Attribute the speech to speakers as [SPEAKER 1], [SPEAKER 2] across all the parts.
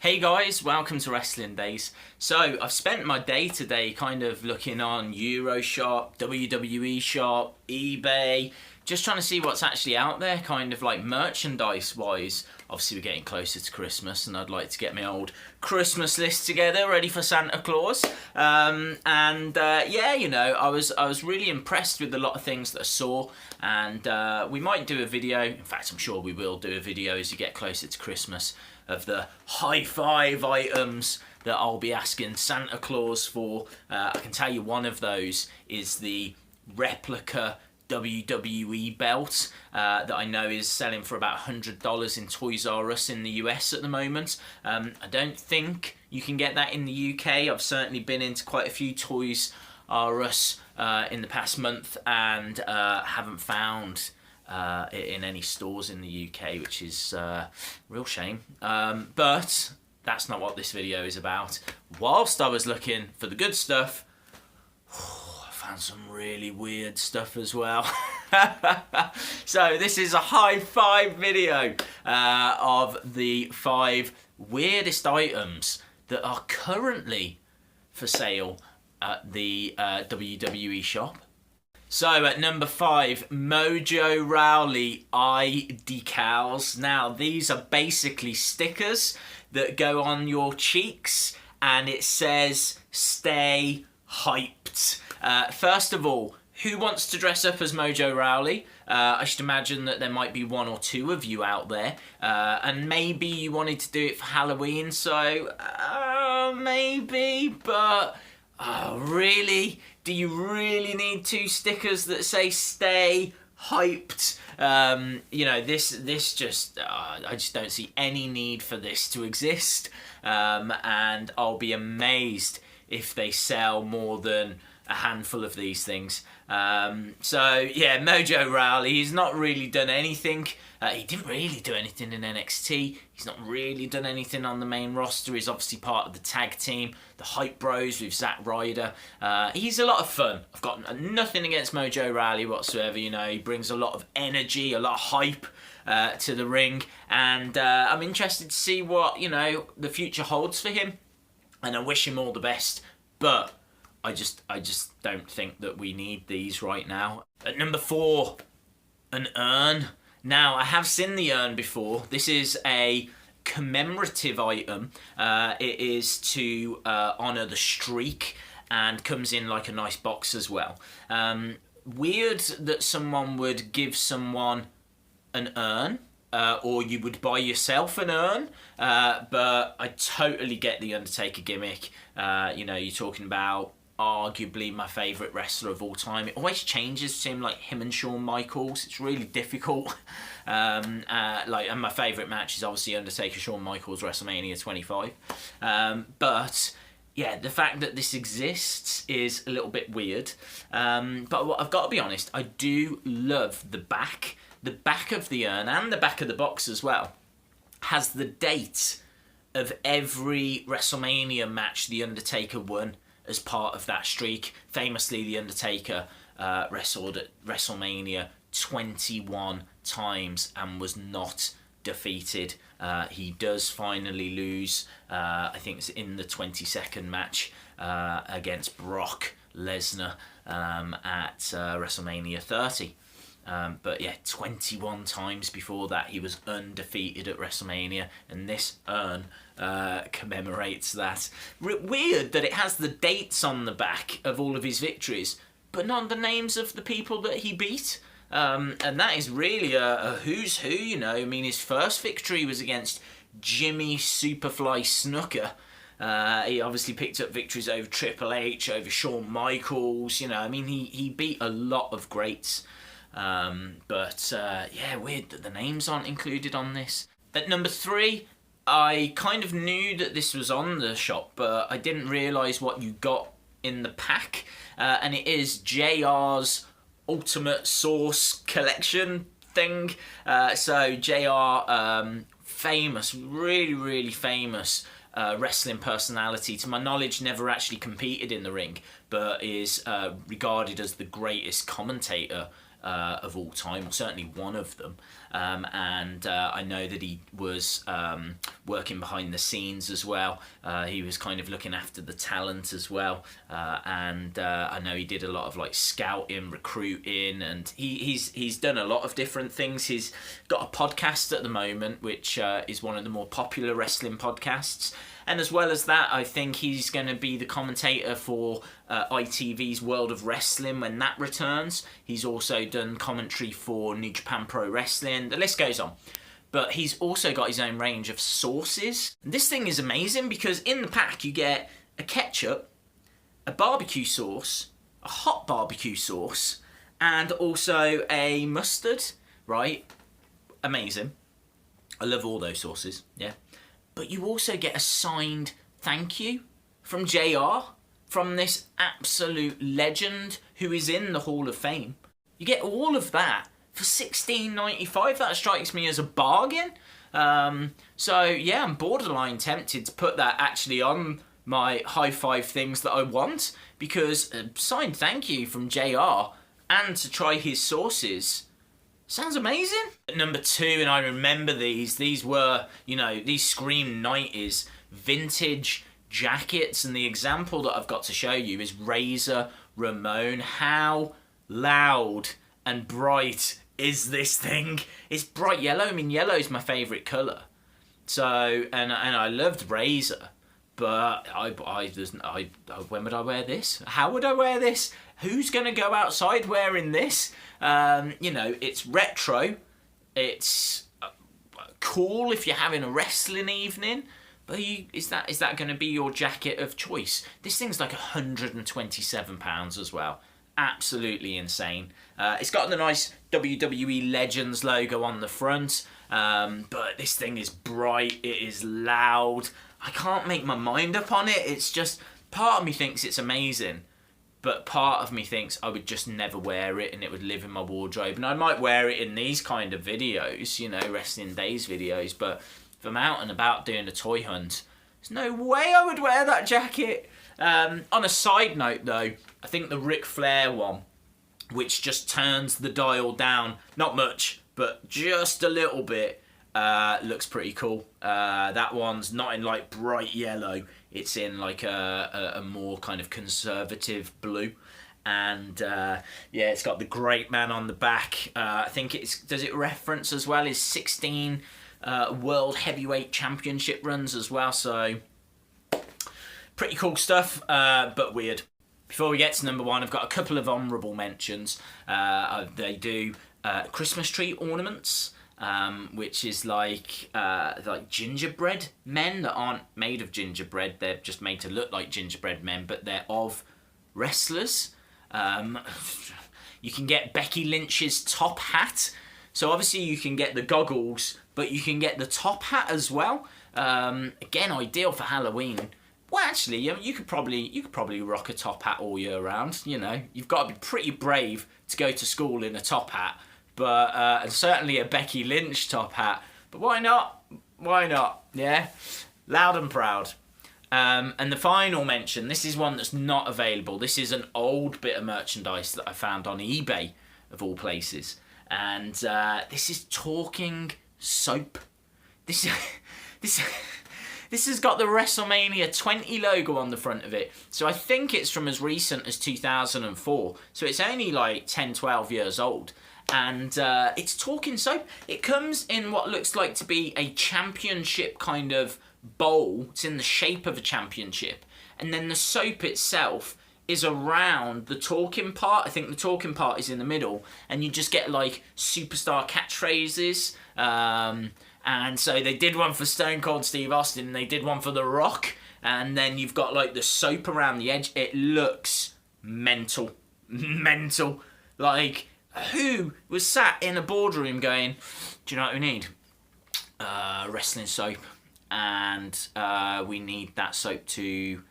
[SPEAKER 1] Hey guys, welcome to Wrestling Daze. So I've spent my day today kind of looking on Euroshop, WWE Shop, eBay, just trying to see what's actually out there, kind of like merchandise wise. Obviously we're getting closer to Christmas and I'd like to get my old Christmas list together, ready for Santa Claus. Yeah, you know, I was really impressed with a lot of things that I saw, and we might do a video, in fact I'm sure we will do a video as you get closer to Christmas, of the high five items that I'll be asking Santa Claus for. I can tell you one of those is the replica WWE belt that I know is selling for about $100 in Toys R Us in the US at the moment. I don't think you can get that in the UK. I've certainly been into quite a few Toys R Us in the past month and haven't found it in any stores in the UK, which is a real shame. But that's not what this video is about. Whilst I was looking for the good stuff, I found some really weird stuff as well. So this is a high five video of the 5 weirdest items that are currently for sale at the WWE shop. So at number 5, Mojo Rowley eye decals. Now these are basically stickers that go on your cheeks and it says stay hyped. First of all, who wants to dress up as Mojo Rowley? I should imagine that there might be 1 or 2 of you out there, and maybe you wanted to do it for Halloween, so maybe, but really? Do you really need 2 stickers that say stay hyped? You know, this just, I just don't see any need for this to exist, and I'll be amazed if they sell more than a handful of these things. So yeah, Mojo Rowley, he's not really done anything. He didn't really do anything in NXT. He's not really done anything on the main roster. He's obviously part of the tag team, the Hype Bros with Zack Ryder. He's a lot of fun. I've got nothing against Mojo Rowley whatsoever. You know, he brings a lot of energy, a lot of hype to the ring, and I'm interested to see what, you know, the future holds for him, and I wish him all the best. But I just don't think that we need these right now. At number 4, an urn. Now, I have seen the urn before. This is a commemorative item. It is to honour the streak and comes in like a nice box as well. Weird that someone would give someone an urn, or you would buy yourself an urn, but I totally get the Undertaker gimmick. You know, you're talking about arguably my favourite wrestler of all time. It always changes to him, like him and Shawn Michaels. It's really difficult. And my favourite match is obviously Undertaker Shawn Michaels WrestleMania 25. But yeah, the fact that this exists is a little bit weird. But I've got to be honest, I do love the back. The back of the urn and the back of the box as well has the date of every WrestleMania match the Undertaker won as part of that streak. Famously, the Undertaker wrestled at WrestleMania 21 times and was not defeated. He does finally lose, I think it's in the 22nd match against Brock Lesnar at WrestleMania 30. But yeah, 21 times before that he was undefeated at WrestleMania, and this urn commemorates that. Weird that it has the dates on the back of all of his victories, but not the names of the people that he beat. And that is really a who's who, you know. I mean, his first victory was against Jimmy Superfly Snuka. He obviously picked up victories over Triple H, over Shawn Michaels, you know. I mean, he beat a lot of greats. Yeah, weird that the names aren't included on this. At number 3, I kind of knew that this was on the shop, but I didn't realise what you got in the pack. And it is JR's Ultimate Source collection thing. So JR, famous, really famous wrestling personality. To my knowledge, never actually competed in the ring, but is regarded as the greatest commentator of all time, or certainly one of them. and I know that he was working behind the scenes as well. He was kind of looking after the talent as well, and I know he did a lot of like scouting, recruiting, and he's done a lot of different things. He's got a podcast at the moment, which is one of the more popular wrestling podcasts. And as well as that, I think he's going to be the commentator for ITV's World of Wrestling when that returns. He's also done commentary for New Japan Pro Wrestling. The list goes on. But he's also got his own range of sauces. And this thing is amazing because in the pack you get a ketchup, a barbecue sauce, a hot barbecue sauce, and also a mustard, right? Amazing. I love all those sauces, yeah. But you also get a signed thank you from JR, from this absolute legend who is in the Hall of Fame. You get all of that for $16.95. That strikes me as a bargain. So yeah, I'm borderline tempted to put that actually on my high five things that I want, because a signed thank you from JR and to try his sauces sounds amazing. At number 2, and I remember these were, you know, these Scream 90s vintage jackets, and the example that I've got to show you is Razor Ramon. How loud and bright is this thing? It's bright yellow. I mean, yellow is my favourite colour. So, and I loved Razor, but when would I wear this? How would I wear this? Who's going to go outside wearing this? You know, it's retro. It's cool if you're having a wrestling evening. But is that going to be your jacket of choice? This thing's like £127 as well. Absolutely insane. It's got the nice WWE Legends logo on the front. But this thing is bright. It is loud. I can't make my mind up on it. It's just, part of me thinks it's amazing, but part of me thinks I would just never wear it and it would live in my wardrobe. And I might wear it in these kind of videos, you know, Wrestling Daze videos, but if I'm out and about doing a toy hunt, there's no way I would wear that jacket. On a side note though, I think the Ric Flair one, which just turns the dial down, not much, but just a little bit, looks pretty cool. That one's not in like bright yellow, it's in like a more kind of conservative blue, and yeah, it's got the Great Man on the back. I think does it reference as well his 16 World Heavyweight Championship runs as well, so pretty cool stuff, but weird. Before we get to number 1, I've got a couple of honourable mentions. They do Christmas tree ornaments, which is like gingerbread men that aren't made of gingerbread. They're just made to look like gingerbread men, but they're of wrestlers. You can get Becky Lynch's top hat. So obviously you can get the goggles, but you can get the top hat as well. Again, ideal for Halloween. Well, actually, you could probably rock a top hat all year round. You know, you've got to be pretty brave to go to school in a top hat, but and certainly a Becky Lynch top hat. But why not? Why not? Yeah, loud and proud. And the final mention, this is one that's not available. This is an old bit of merchandise that I found on eBay, of all places, and this is talking soap. This has got the WrestleMania 20 logo on the front of it. So I think it's from as recent as 2004. So it's only like 10, 12 years old. And it's talking soap. It comes in what looks like to be a championship kind of bowl. It's in the shape of a championship. And then the soap itself is around the talking part. I think the talking part is in the middle. And you just get like superstar catchphrases. And so they did one for Stone Cold Steve Austin, and they did one for The Rock, and then you've got like the soap around the edge. It looks mental. Mental. Like, who was sat in a boardroom going, do you know what we need? Wrestling soap. And we need that soap to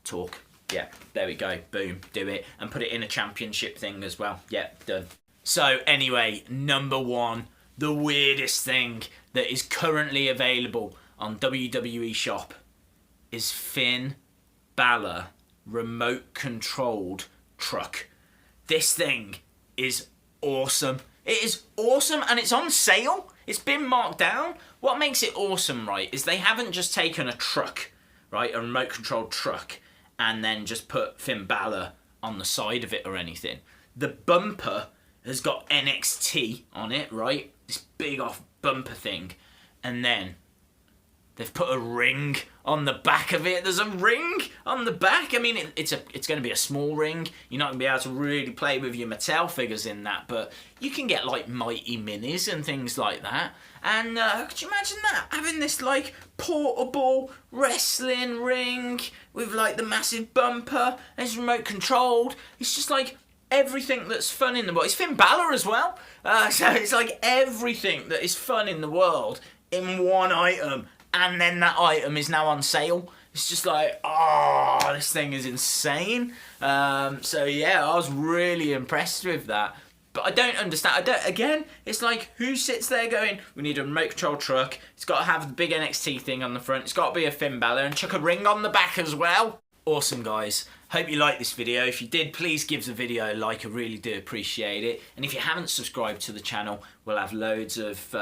[SPEAKER 1] talk. Yeah, there we go. Boom, do it. And put it in a championship thing as well. Yeah, done. So anyway, number 1, the weirdest thing that is currently available on WWE Shop is Finn Balor remote-controlled truck. This thing is awesome. It is awesome, and it's on sale. It's been marked down. What makes it awesome, right, is they haven't just taken a truck, right, a remote-controlled truck, and then just put Finn Balor on the side of it or anything. The bumper has got NXT on it, right? This big off bumper thing. And then they've put a ring on the back of it. There's a ring on the back. I mean, it's going to be a small ring. You're not going to be able to really play with your Mattel figures in that, but you can get like Mighty Minis and things like that. And could you imagine that? Having this like portable wrestling ring with like the massive bumper, and it's remote controlled. It's just like everything that's fun in the world. It's Finn Balor as well. So it's like everything that is fun in the world in one item. And then that item is now on sale. It's just like, oh, this thing is insane. So yeah, I was really impressed with that. But I don't understand. Again, it's like, who sits there going, we need a remote control truck. It's got to have the big NXT thing on the front. It's got to be a Finn Balor and chuck a ring on the back as well. Awesome, guys. Hope you liked this video. If you did, please give the video a like. I really do appreciate it. And if you haven't subscribed to the channel, we'll have loads of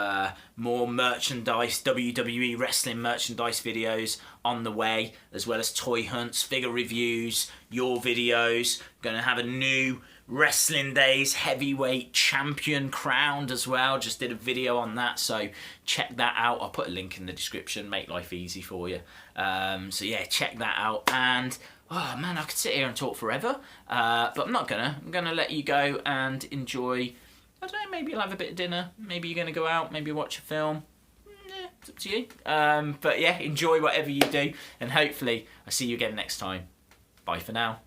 [SPEAKER 1] more merchandise, WWE wrestling merchandise videos on the way, as well as toy hunts, figure reviews, your videos. Going to have a new Wrestling Daze heavyweight champion crowned as well. Just did a video on that, so check that out. I'll put a link in the description, make life easy for you. So yeah, check that out. And oh man, I could sit here and talk forever, but I'm not gonna. I'm gonna let you go and enjoy. I don't know, maybe you'll have a bit of dinner, maybe you're gonna go out, maybe watch a film. Yeah, it's up to you. But yeah, enjoy whatever you do, and hopefully I'll see you again next time. Bye for now.